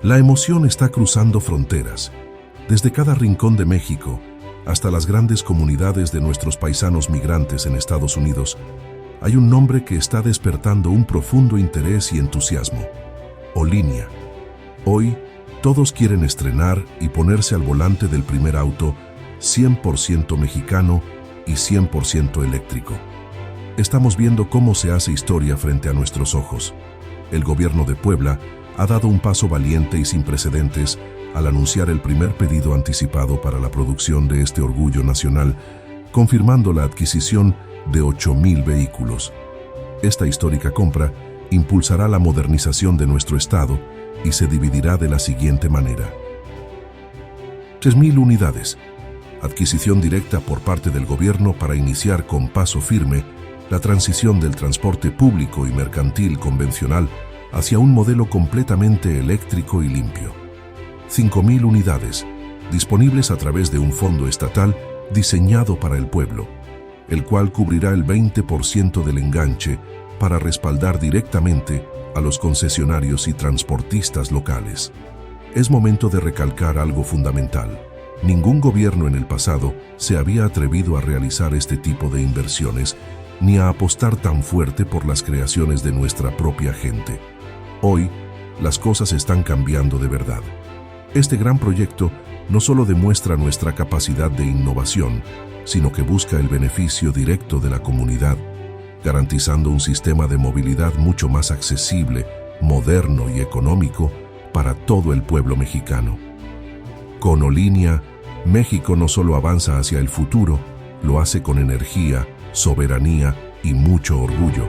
La emoción está cruzando fronteras, desde cada rincón de México hasta las grandes comunidades de nuestros paisanos migrantes en Estados Unidos. Hay un nombre que está despertando un profundo interés y entusiasmo: Olinia. Hoy, todos quieren estrenar y ponerse al volante del primer auto 100% mexicano y 100% eléctrico. Estamos viendo cómo se hace historia frente a nuestros ojos. El gobierno de Puebla ha dado un paso valiente y sin precedentes al anunciar el primer pedido anticipado para la producción de este orgullo nacional, confirmando la adquisición de 8,000 vehículos. Esta histórica compra impulsará la modernización de nuestro estado y se dividirá de la siguiente manera: 3,000 unidades. Adquisición directa por parte del gobierno para iniciar con paso firme la transición del transporte público y mercantil convencional hacia un modelo completamente eléctrico y limpio. 5,000 unidades, disponibles a través de un fondo estatal diseñado para el pueblo, el cual cubrirá el 20% del enganche para respaldar directamente a los concesionarios y transportistas locales. Es momento de recalcar algo fundamental. Ningún gobierno en el pasado se había atrevido a realizar este tipo de inversiones ni a apostar tan fuerte por las creaciones de nuestra propia gente. Hoy, las cosas están cambiando de verdad. Este gran proyecto no solo demuestra nuestra capacidad de innovación, sino que busca el beneficio directo de la comunidad, garantizando un sistema de movilidad mucho más accesible, moderno y económico para todo el pueblo mexicano. Con Olinia, México no solo avanza hacia el futuro, lo hace con energía, soberanía y mucho orgullo.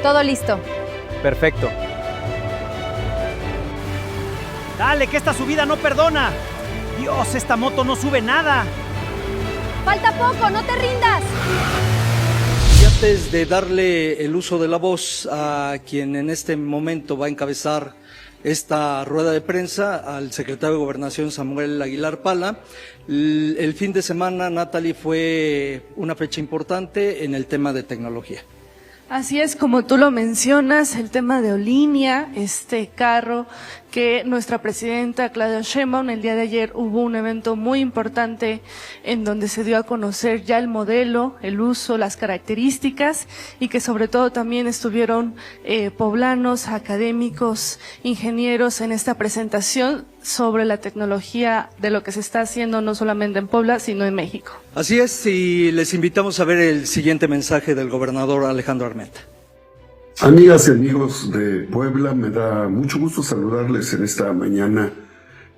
Todo listo. Perfecto. Dale, que esta subida no perdona. Dios, esta moto no sube nada. Falta poco, no te rindas. Y antes de darle el uso de la voz a quien en este momento va a encabezar esta rueda de prensa, al secretario de Gobernación Samuel Aguilar Pala, el fin de semana, Natalie, fue una fecha importante en el tema de tecnología. Así es, como tú lo mencionas, el tema de Olinia, este carro que nuestra presidenta Claudia Sheinbaum, el día de ayer hubo un evento muy importante en donde se dio a conocer ya el modelo, el uso, las características, y que sobre todo también estuvieron poblanos, académicos, ingenieros en esta presentación sobre la tecnología de lo que se está haciendo no solamente en Puebla, sino en México. Así es, y les invitamos a ver el siguiente mensaje del gobernador Alejandro Armenta. Amigas y amigos de Puebla, me da mucho gusto saludarles en esta mañana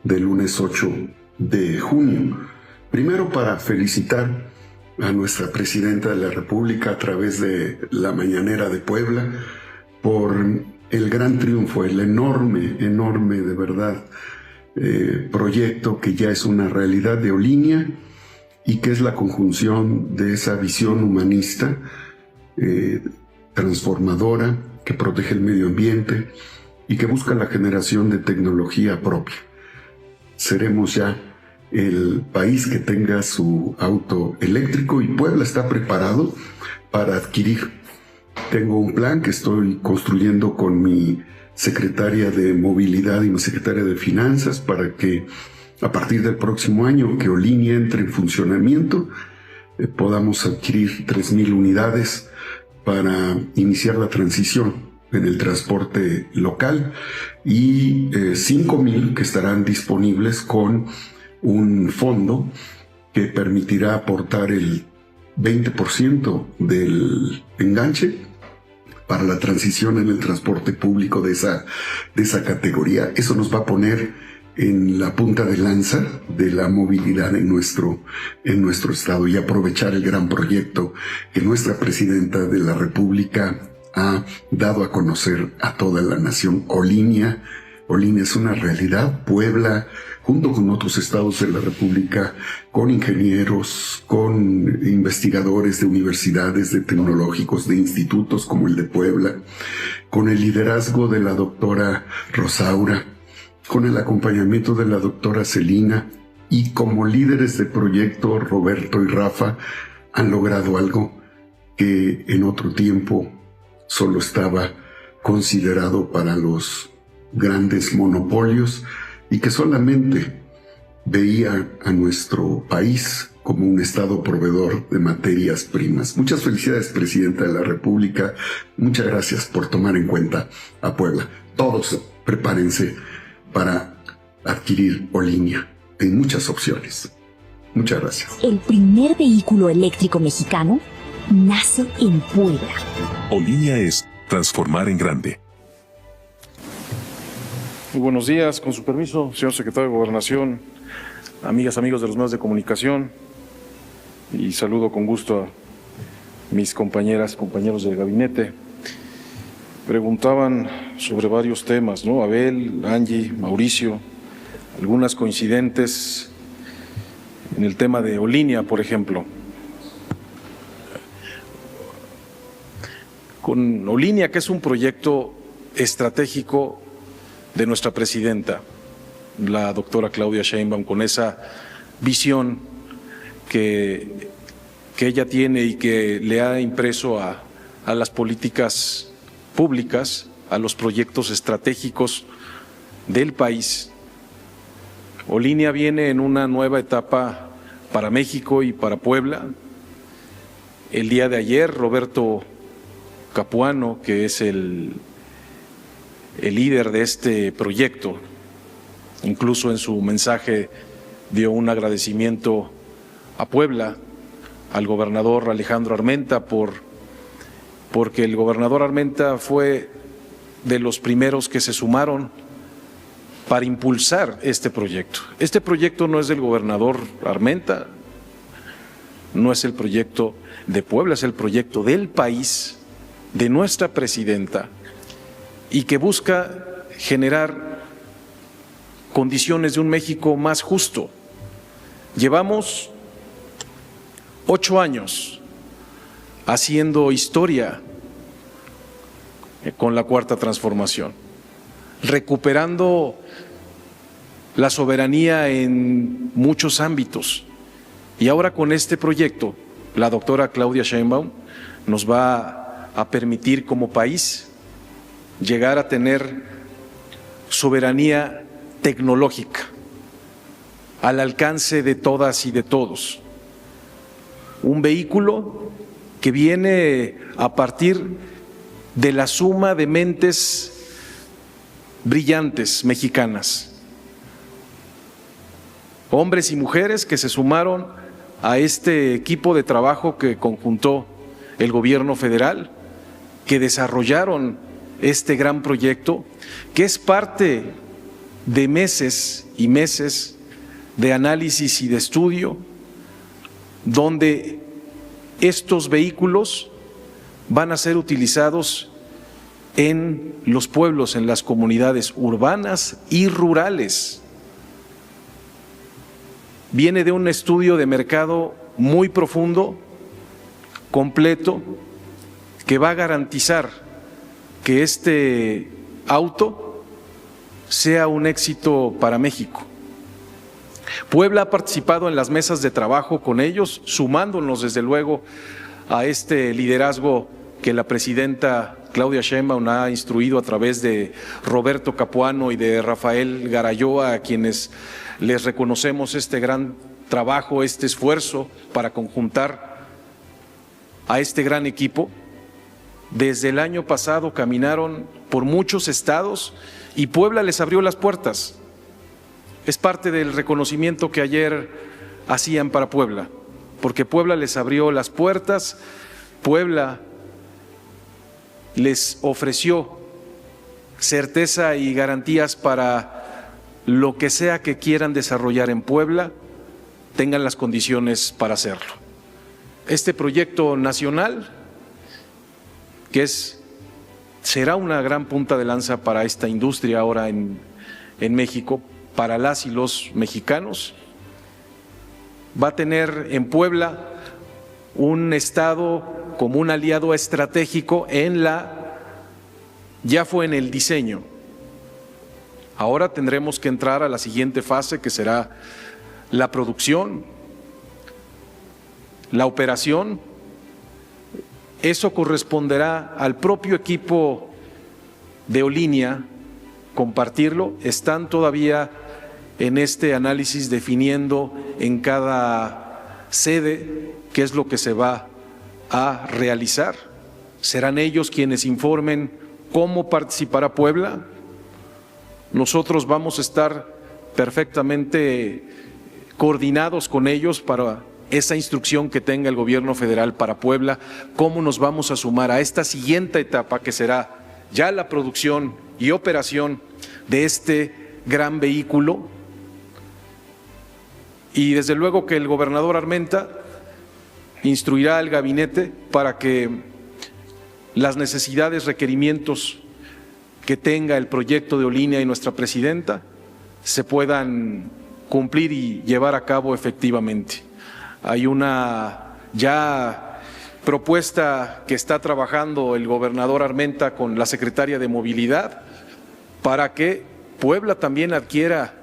del lunes 8 de junio. Primero, para felicitar a nuestra presidenta de la República a través de la Mañanera de Puebla por el gran triunfo, el enorme de verdad proyecto que ya es una realidad de Olinia y que es la conjunción de esa visión humanista transformadora, que protege el medio ambiente y que busca la generación de tecnología propia. Seremos ya el país que tenga su auto eléctrico y Puebla está preparado para adquirir. Tengo un plan que estoy construyendo con mi secretaria de Movilidad y mi secretaria de Finanzas para que a partir del próximo año que Olinia entre en funcionamiento podamos adquirir 3,000 unidades para iniciar la transición en el transporte local y 5,000 que estarán disponibles con un fondo que permitirá aportar el 20% del enganche para la transición en el transporte público de esa categoría. Eso nos va a poner en la punta de lanza de la movilidad en nuestro estado y aprovechar el gran proyecto que nuestra presidenta de la República ha dado a conocer a toda la nación. Olinia es una realidad. Puebla, junto con otros estados de la República, con ingenieros, con investigadores de universidades, de tecnológicos, de institutos como el de Puebla, con el liderazgo de la doctora Rosaura, con el acompañamiento de la doctora Celina y como líderes de proyecto Roberto y Rafa, han logrado algo que en otro tiempo solo estaba considerado para los grandes monopolios y que solamente veía a nuestro país como un Estado proveedor de materias primas. Muchas felicidades, Presidenta de la República. Muchas gracias por tomar en cuenta a Puebla. Todos prepárense para adquirir Olinia en muchas opciones. Muchas gracias. El primer vehículo eléctrico mexicano nace en Puebla. Olinia es transformar en grande. Muy buenos días, con su permiso, señor secretario de Gobernación, amigas, amigos de los medios de comunicación, y saludo con gusto a mis compañeras, compañeros del gabinete. Preguntaban sobre varios temas, ¿no? Abel, Angie, Mauricio, algunas coincidentes en el tema de Olinia, por ejemplo. Con Olinia, que es un proyecto estratégico de nuestra presidenta, la doctora Claudia Sheinbaum, con esa visión que ella tiene y que le ha impreso a las políticas públicas, a los proyectos estratégicos del país. Olinia viene en una nueva etapa para México y para Puebla. El día de ayer, Roberto Capuano, que es el líder de este proyecto, incluso en su mensaje dio un agradecimiento a Puebla, al gobernador Alejandro Armenta, porque el gobernador Armenta fue de los primeros que se sumaron para impulsar este proyecto. Este proyecto no es del gobernador Armenta, no es el proyecto de Puebla, es el proyecto del país, de nuestra presidenta, y que busca generar condiciones de un México más justo. Llevamos 8 años haciendo historia con la Cuarta Transformación, recuperando la soberanía en muchos ámbitos. Y ahora con este proyecto, la doctora Claudia Sheinbaum nos va a permitir como país llegar a tener soberanía tecnológica al alcance de todas y de todos. Un vehículo que viene a partir de la suma de mentes brillantes mexicanas, hombres y mujeres que se sumaron a este equipo de trabajo que conjuntó el gobierno federal, que desarrollaron este gran proyecto, que es parte de meses y meses de análisis y de estudio, donde estos vehículos van a ser utilizados en los pueblos, en las comunidades urbanas y rurales. Viene de un estudio de mercado muy profundo, completo, que va a garantizar que este auto sea un éxito para México. Puebla ha participado en las mesas de trabajo con ellos, sumándonos desde luego a este liderazgo que la presidenta Claudia Sheinbaum ha instruido a través de Roberto Capuano y de Rafael Garayoa, a quienes les reconocemos este gran trabajo, este esfuerzo para conjuntar a este gran equipo. Desde el año pasado caminaron por muchos estados y Puebla les abrió las puertas. Es parte del reconocimiento que ayer hacían para Puebla, porque Puebla les abrió las puertas, Puebla les ofreció certeza y garantías para lo que sea que quieran desarrollar en Puebla, tengan las condiciones para hacerlo. Este proyecto nacional, que será una gran punta de lanza para esta industria ahora en México, para las y los mexicanos, va a tener en Puebla un estado como un aliado estratégico ya fue en el diseño. Ahora tendremos que entrar a la siguiente fase, que será la producción, la operación, eso corresponderá al propio equipo de Olinia compartirlo. Están todavía en este análisis definiendo en cada sede qué es lo que se va a realizar. Serán ellos quienes informen cómo participará Puebla. Nosotros vamos a estar perfectamente coordinados con ellos para esa instrucción que tenga el gobierno federal para Puebla, cómo nos vamos a sumar a esta siguiente etapa que será ya la producción y operación de este gran vehículo. Y desde luego que el gobernador Armenta instruirá al gabinete para que las necesidades, requerimientos que tenga el proyecto de Olinia y nuestra presidenta se puedan cumplir y llevar a cabo efectivamente. Hay una ya propuesta que está trabajando el gobernador Armenta con la secretaria de Movilidad para que Puebla también adquiera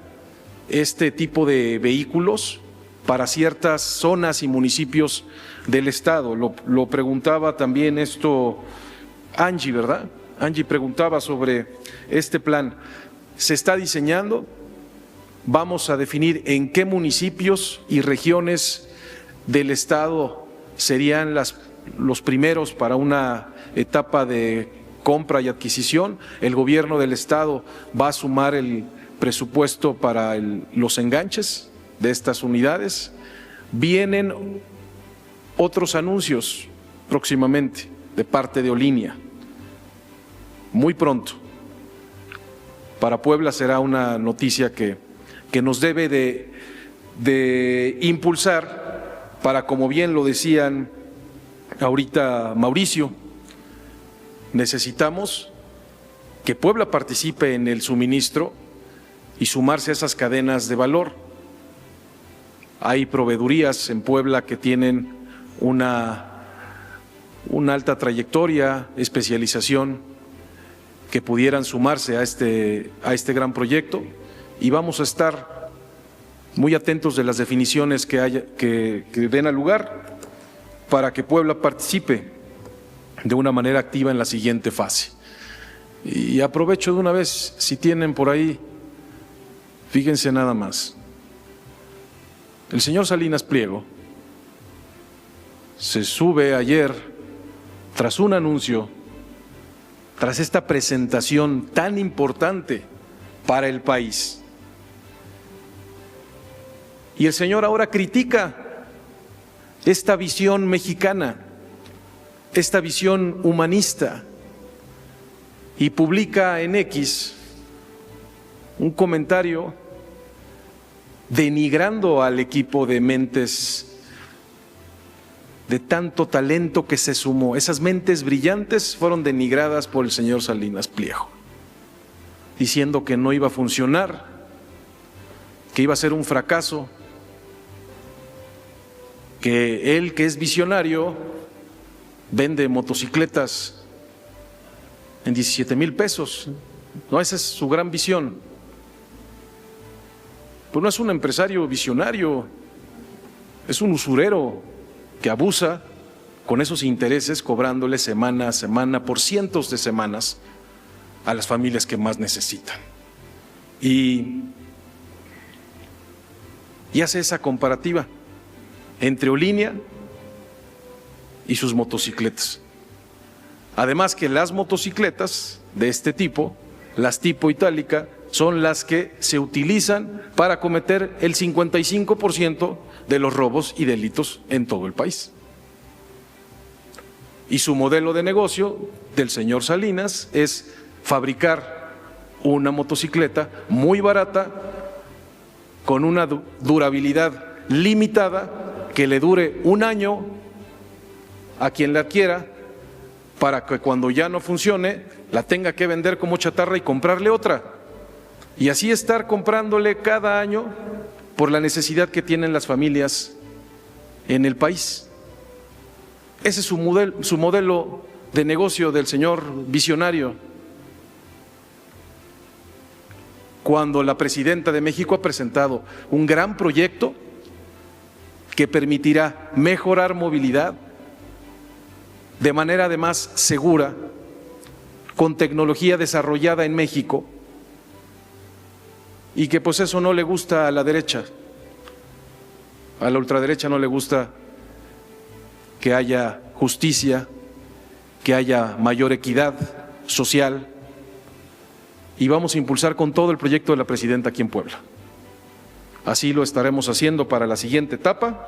este tipo de vehículos para ciertas zonas y municipios del estado. Lo preguntaba también esto Angie, ¿verdad? Angie preguntaba sobre este plan. Se está diseñando, vamos a definir en qué municipios y regiones del estado serían los primeros para una etapa de compra y adquisición. El gobierno del estado va a sumar el presupuesto para los enganches de estas unidades. Vienen otros anuncios próximamente de parte de Olinia, muy pronto. Para Puebla será una noticia que nos debe de impulsar para, como bien lo decían ahorita Mauricio, necesitamos que Puebla participe en el suministro y sumarse a esas cadenas de valor. Hay proveedurías en Puebla que tienen una alta trayectoria, especialización, que pudieran sumarse a este gran proyecto, y vamos a estar muy atentos de las definiciones que den a lugar para que Puebla participe de una manera activa en la siguiente fase. Y aprovecho de una vez, si tienen por ahí, fíjense nada más. El señor Salinas Pliego se sube ayer tras un anuncio, tras esta presentación tan importante para el país. Y el señor ahora critica esta visión mexicana, esta visión humanista, y publica en X un comentario denigrando al equipo de mentes de tanto talento que se sumó. Esas mentes brillantes fueron denigradas por el señor Salinas Pliego, diciendo que no iba a funcionar, que iba a ser un fracaso, que él, que es visionario, vende motocicletas en 17,000 pesos. No, esa es su gran visión. Pues no es un empresario visionario, es un usurero que abusa con esos intereses, cobrándole semana a semana por cientos de semanas a las familias que más necesitan. Y hace esa comparativa entre Olinia y sus motocicletas. Además que las motocicletas de este tipo, las tipo itálica, son las que se utilizan para cometer el 55% de los robos y delitos en todo el país. Y su modelo de negocio del señor Salinas es fabricar una motocicleta muy barata, con una durabilidad limitada, que le dure un año a quien la adquiera, para que cuando ya no funcione la tenga que vender como chatarra y comprarle otra, y así estar comprándole cada año por la necesidad que tienen las familias en el país. Ese es su modelo de negocio del señor visionario. Cuando la presidenta de México ha presentado un gran proyecto que permitirá mejorar movilidad de manera además segura, con tecnología desarrollada en México, y que pues eso no le gusta a la derecha. A la ultraderecha no le gusta que haya justicia, que haya mayor equidad social, y vamos a impulsar con todo el proyecto de la presidenta aquí en Puebla. Así lo estaremos haciendo para la siguiente etapa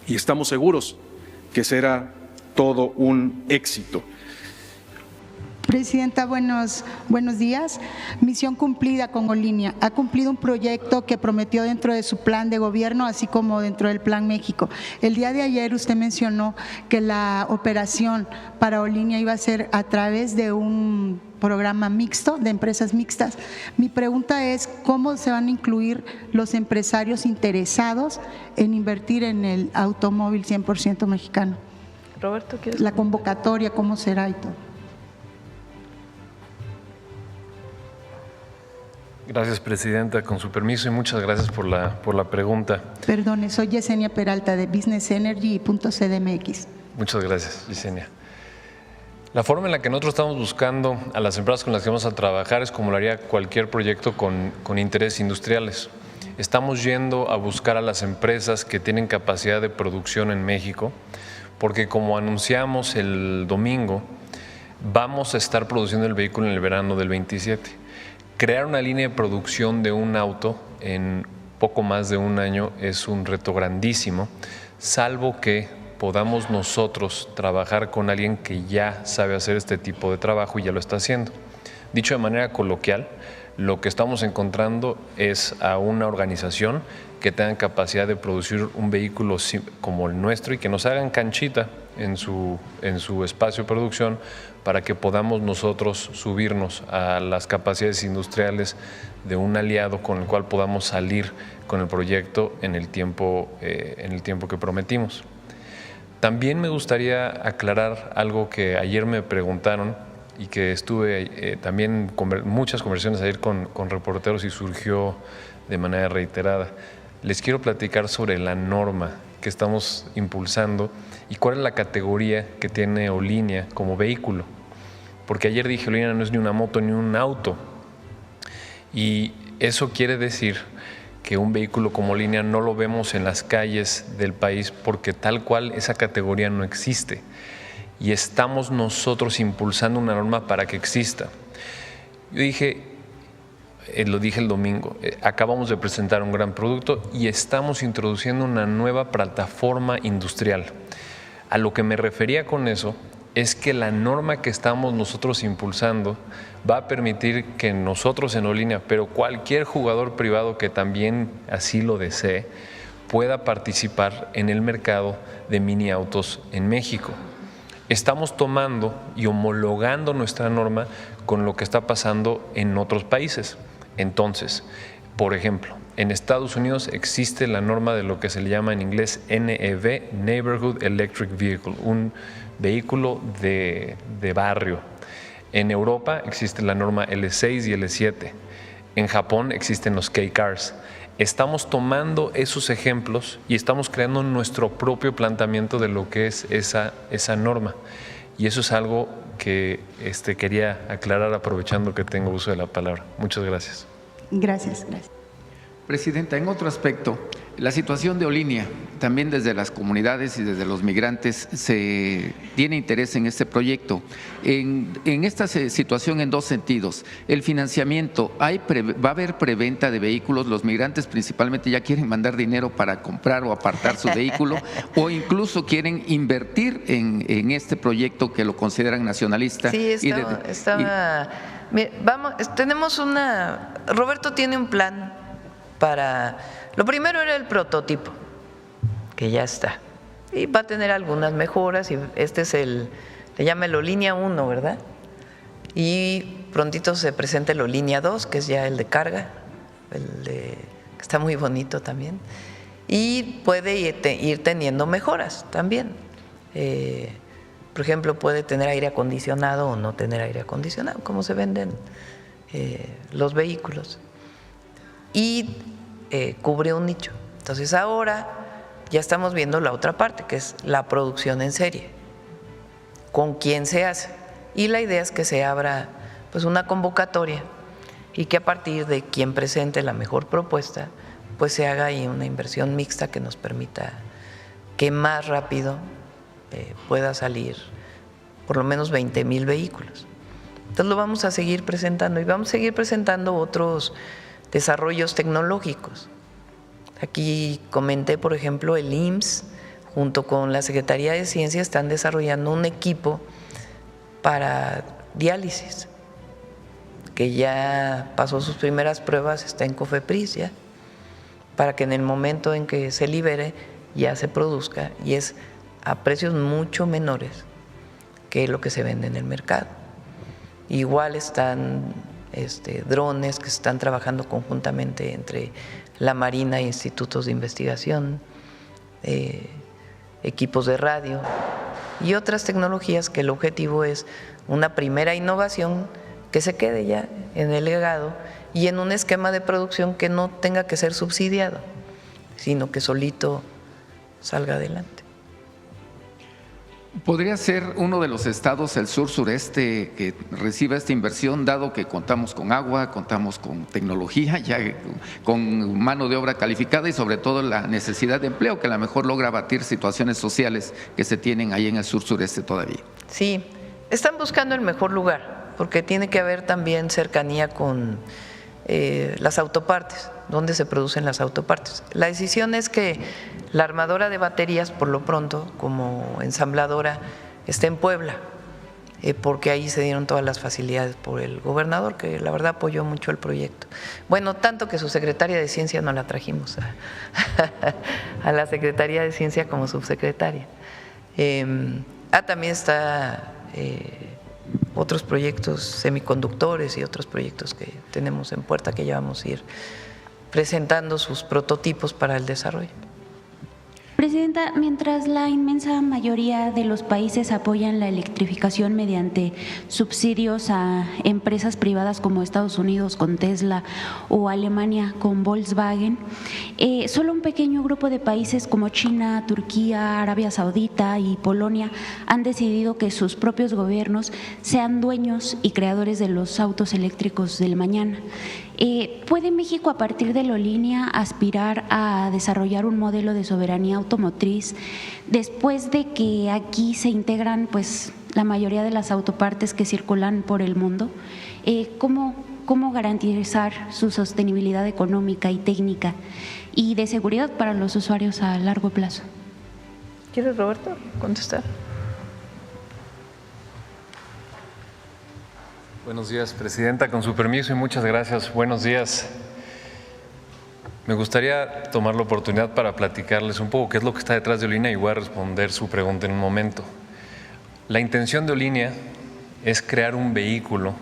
y estamos seguros que será todo un éxito. Presidenta, buenos días. Misión cumplida con Olinia. Ha cumplido un proyecto que prometió dentro de su plan de gobierno, así como dentro del Plan México. El día de ayer usted mencionó que la operación para Olinia iba a ser a través de un programa mixto, de empresas mixtas. Mi pregunta es, ¿cómo se van a incluir los empresarios interesados en invertir en el automóvil 100% mexicano? Roberto, ¿quieres? La convocatoria, ¿cómo será y todo? Gracias, Presidenta. Con su permiso y muchas gracias por la pregunta. Perdone, soy Yesenia Peralta de Business Energy y .cdmx. Muchas gracias, Yesenia. La forma en la que nosotros estamos buscando a las empresas con las que vamos a trabajar es como lo haría cualquier proyecto con intereses industriales. Estamos yendo a buscar a las empresas que tienen capacidad de producción en México, porque como anunciamos el domingo, vamos a estar produciendo el vehículo en el verano del 27. Crear una línea de producción de un auto en poco más de un año es un reto grandísimo, salvo que podamos nosotros trabajar con alguien que ya sabe hacer este tipo de trabajo y ya lo está haciendo. Dicho de manera coloquial, lo que estamos encontrando es a una organización que tenga capacidad de producir un vehículo como el nuestro y que nos hagan canchita en su espacio de producción para que podamos nosotros subirnos a las capacidades industriales de un aliado con el cual podamos salir con el proyecto en el tiempo que prometimos. También me gustaría aclarar algo que ayer me preguntaron y que estuve también en muchas conversaciones ayer con reporteros y surgió de manera reiterada. Les quiero platicar sobre la norma que estamos impulsando y cuál es la categoría que tiene Olinia como vehículo. Porque ayer dije, Olinia no es ni una moto ni un auto. Y eso quiere decir que un vehículo como Olinia no lo vemos en las calles del país porque tal cual esa categoría no existe. Y estamos nosotros impulsando una norma para que exista. Yo dije, lo dije el domingo, acabamos de presentar un gran producto y estamos introduciendo una nueva plataforma industrial. A lo que me refería con eso es que la norma que estamos nosotros impulsando va a permitir que nosotros en Olinia, pero cualquier jugador privado que también así lo desee, pueda participar en el mercado de mini autos en México. Estamos tomando y homologando nuestra norma con lo que está pasando en otros países. Entonces, por ejemplo, en Estados Unidos existe la norma de lo que se le llama en inglés NEV, Neighborhood Electric Vehicle, un vehículo de barrio. En Europa existe la norma L6 y L7. En Japón existen los K-Cars. Estamos tomando esos ejemplos y estamos creando nuestro propio planteamiento de lo que es esa norma. Y eso es algo que quería aclarar aprovechando que tengo uso de la palabra. Muchas gracias. Gracias. Presidenta, en otro aspecto, la situación de Olinia, también desde las comunidades y desde los migrantes se tiene interés en este proyecto. En esta situación en dos sentidos, el financiamiento, va a haber preventa de vehículos, los migrantes principalmente ya quieren mandar dinero para comprar o apartar su vehículo o incluso quieren invertir en este proyecto que lo consideran nacionalista. Sí, Roberto tiene un plan para, lo primero era el prototipo, que ya está, y va a tener algunas mejoras, y este es le llama el Olinia 1, ¿verdad? Y prontito se presenta el Olinia 2, que es ya el de carga, que está muy bonito también, y puede ir teniendo mejoras también. Por ejemplo, puede tener aire acondicionado o no tener aire acondicionado, como se venden los vehículos. Y cubre un nicho. Entonces ahora ya estamos viendo la otra parte, que es la producción en serie. ¿Con quién se hace? Y la idea es que se abra pues una convocatoria y que a partir de quien presente la mejor propuesta, pues se haga ahí una inversión mixta que nos permita que más rápido pueda salir por lo menos 20,000 vehículos. Entonces lo vamos a seguir presentando y vamos a seguir presentando otros desarrollos tecnológicos. Aquí comenté, por ejemplo, el IMSS, junto con la Secretaría de Ciencia, están desarrollando un equipo para diálisis, que ya pasó sus primeras pruebas, está en COFEPRIS ya, para que en el momento en que se libere ya se produzca, y es a precios mucho menores que lo que se vende en el mercado. Igual están drones que se están trabajando conjuntamente entre la Marina e institutos de investigación, equipos de radio y otras tecnologías que el objetivo es una primera innovación que se quede ya en el legado y en un esquema de producción que no tenga que ser subsidiado, sino que solito salga adelante. ¿Podría ser uno de los estados, el sur-sureste, que reciba esta inversión, dado que contamos con agua, contamos con tecnología, ya con mano de obra calificada y sobre todo la necesidad de empleo, que a lo mejor logra abatir situaciones sociales que se tienen ahí en el sur-sureste todavía? Sí, están buscando el mejor lugar, porque tiene que haber también cercanía con las autopartes, donde se producen las autopartes. La decisión es que la armadora de baterías, por lo pronto, como ensambladora, está en Puebla, porque ahí se dieron todas las facilidades por el gobernador, que la verdad apoyó mucho el proyecto. Bueno, tanto que su secretaria de Ciencia no la trajimos a la Secretaría de Ciencia como subsecretaria. También está otros proyectos semiconductores y otros proyectos que tenemos en puerta que ya vamos a ir presentando sus prototipos para el desarrollo. Presidenta, mientras la inmensa mayoría de los países apoyan la electrificación mediante subsidios a empresas privadas como Estados Unidos con Tesla o Alemania con Volkswagen, solo un pequeño grupo de países como China, Turquía, Arabia Saudita y Polonia han decidido que sus propios gobiernos sean dueños y creadores de los autos eléctricos del mañana. ¿Puede México, a partir de la línea, aspirar a desarrollar un modelo de soberanía automotriz después de que aquí se integran pues la mayoría de las autopartes que circulan por el mundo? ¿Cómo garantizar su sostenibilidad económica y técnica y de seguridad para los usuarios a largo plazo? ¿Quieres, Roberto, contestar? Buenos días, Presidenta. Con su permiso y muchas gracias. Buenos días. Me gustaría tomar la oportunidad para platicarles un poco qué es lo que está detrás de Olinea y voy a responder su pregunta en un momento. La intención de Olinea es crear un vehículo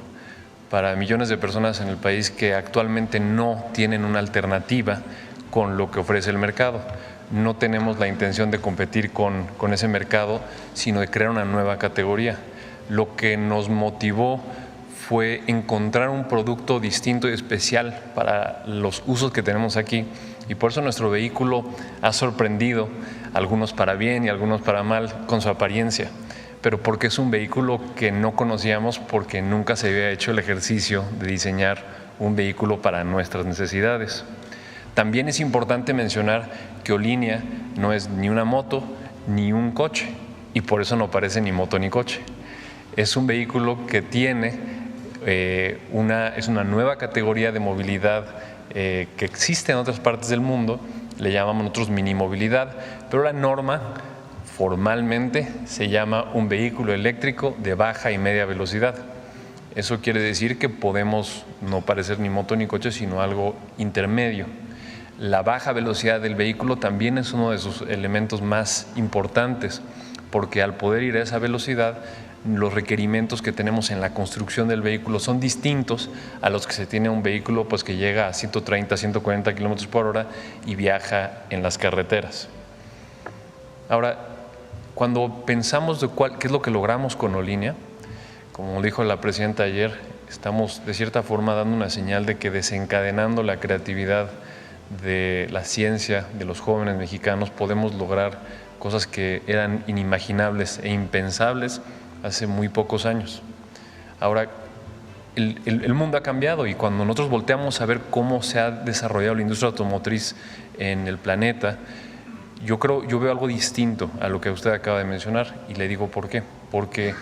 para millones de personas en el país que actualmente no tienen una alternativa con lo que ofrece el mercado. No tenemos la intención de competir con ese mercado, sino de crear una nueva categoría. Lo que nos motivó fue encontrar un producto distinto y especial para los usos que tenemos aquí y por eso nuestro vehículo ha sorprendido, algunos para bien y algunos para mal, con su apariencia, pero porque es un vehículo que no conocíamos porque nunca se había hecho el ejercicio de diseñar un vehículo para nuestras necesidades. También es importante mencionar que Olinea no es ni una moto ni un coche y por eso no parece ni moto ni coche. Es un vehículo que tiene es una nueva categoría de movilidad que existe en otras partes del mundo, le llamamos nosotros minimovilidad, pero la norma formalmente se llama un vehículo eléctrico de baja y media velocidad. Eso quiere decir que podemos no parecer ni moto ni coche, sino algo intermedio. La baja velocidad del vehículo también es uno de sus elementos más importantes, porque al poder ir a esa velocidad, los requerimientos que tenemos en la construcción del vehículo son distintos a los que se tiene un vehículo pues, que llega a 130, 140 kilómetros por hora y viaja en las carreteras. Ahora, cuando pensamos de qué es lo que logramos con Olinea, como dijo la presidenta ayer, estamos de cierta forma dando una señal de que desencadenando la creatividad de la ciencia, de los jóvenes mexicanos, podemos lograr cosas que eran inimaginables e impensables hace muy pocos años. Ahora, el mundo ha cambiado y cuando nosotros volteamos a ver cómo se ha desarrollado la industria automotriz en el planeta, yo veo algo distinto a lo que usted acaba de mencionar y le digo por qué. Porque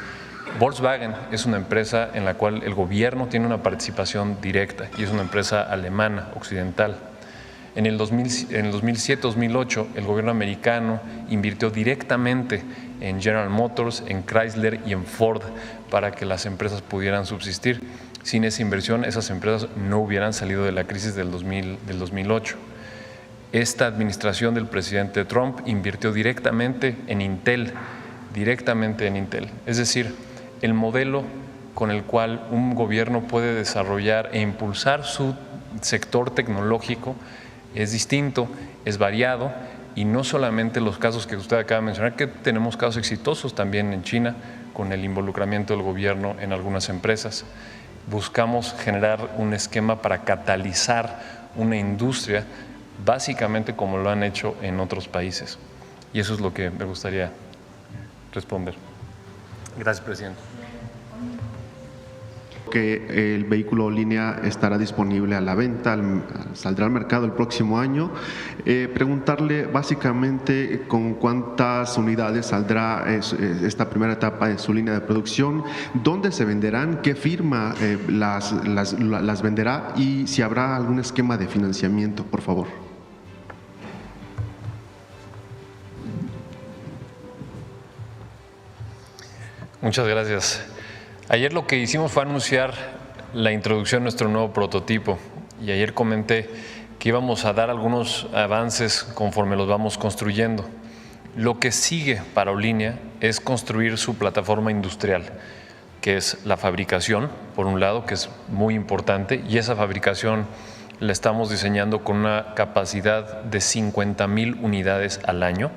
Volkswagen es una empresa en la cual el gobierno tiene una participación directa y es una empresa alemana, occidental. En el 2007-2008 el gobierno americano invirtió directamente en General Motors, en Chrysler y en Ford para que las empresas pudieran subsistir. Sin esa inversión, esas empresas no hubieran salido de la crisis del 2008. Esta administración del presidente Trump invirtió directamente en Intel. Es decir, el modelo con el cual un gobierno puede desarrollar e impulsar su sector tecnológico es distinto, es variado, y no solamente los casos que usted acaba de mencionar, que tenemos casos exitosos también en China con el involucramiento del gobierno en algunas empresas. Buscamos generar un esquema para catalizar una industria básicamente como lo han hecho en otros países. Y eso es lo que me gustaría responder. Gracias, presidente. Que el vehículo línea estará disponible a la venta, saldrá al mercado el próximo año. Preguntarle básicamente con cuántas unidades saldrá esta primera etapa de su línea de producción, dónde se venderán, qué firma las venderá y si habrá algún esquema de financiamiento, por favor. Muchas gracias. Ayer lo que hicimos fue anunciar la introducción de nuestro nuevo prototipo y ayer comenté que íbamos a dar algunos avances conforme los vamos construyendo. Lo que sigue para Olinia es construir su plataforma industrial, que es la fabricación, por un lado, que es muy importante, y esa fabricación la estamos diseñando con una capacidad de 50,000 unidades al año,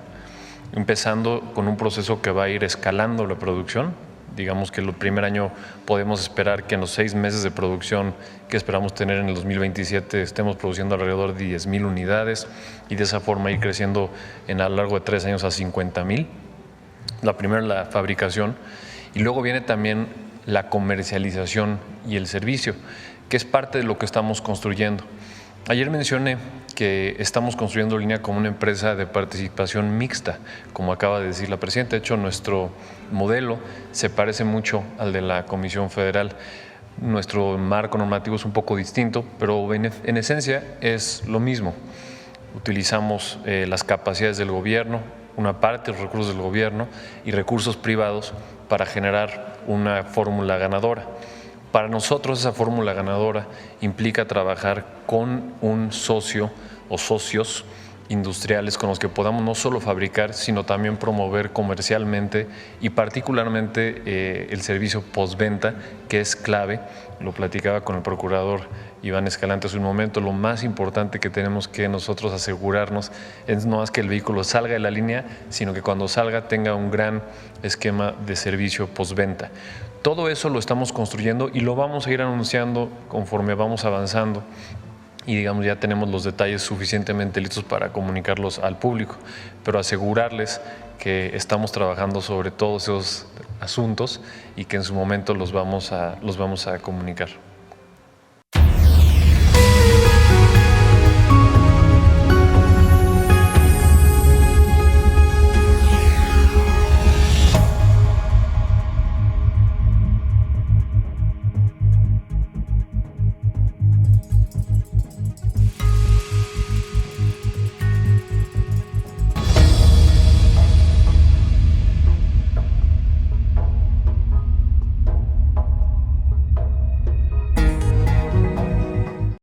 empezando con un proceso que va a ir escalando la producción. Digamos que el primer año podemos esperar que en los 6 meses de producción que esperamos tener en el 2027 estemos produciendo alrededor de 10,000 unidades y de esa forma ir creciendo a lo largo de 3 años a 50,000. La primera, la fabricación, y luego viene también la comercialización y el servicio, que es parte de lo que estamos construyendo. Ayer mencioné que estamos construyendo Olinia como una empresa de participación mixta, como acaba de decir la presidenta. De hecho, nuestro modelo se parece mucho al de la Comisión Federal. Nuestro marco normativo es un poco distinto, pero en esencia es lo mismo. Utilizamos las capacidades del gobierno, una parte de los recursos del gobierno y recursos privados para generar una fórmula ganadora. Para nosotros esa fórmula ganadora implica trabajar con un socio o socios industriales con los que podamos no solo fabricar, sino también promover comercialmente y particularmente el servicio postventa, que es clave. Lo platicaba con el procurador Iván Escalante hace un momento. Lo más importante que tenemos que nosotros asegurarnos es no más que el vehículo salga de la línea, sino que cuando salga tenga un gran esquema de servicio postventa. Todo eso lo estamos construyendo y lo vamos a ir anunciando conforme vamos avanzando y digamos ya tenemos los detalles suficientemente listos para comunicarlos al público, pero asegurarles que estamos trabajando sobre todos esos asuntos y que en su momento los vamos a comunicar.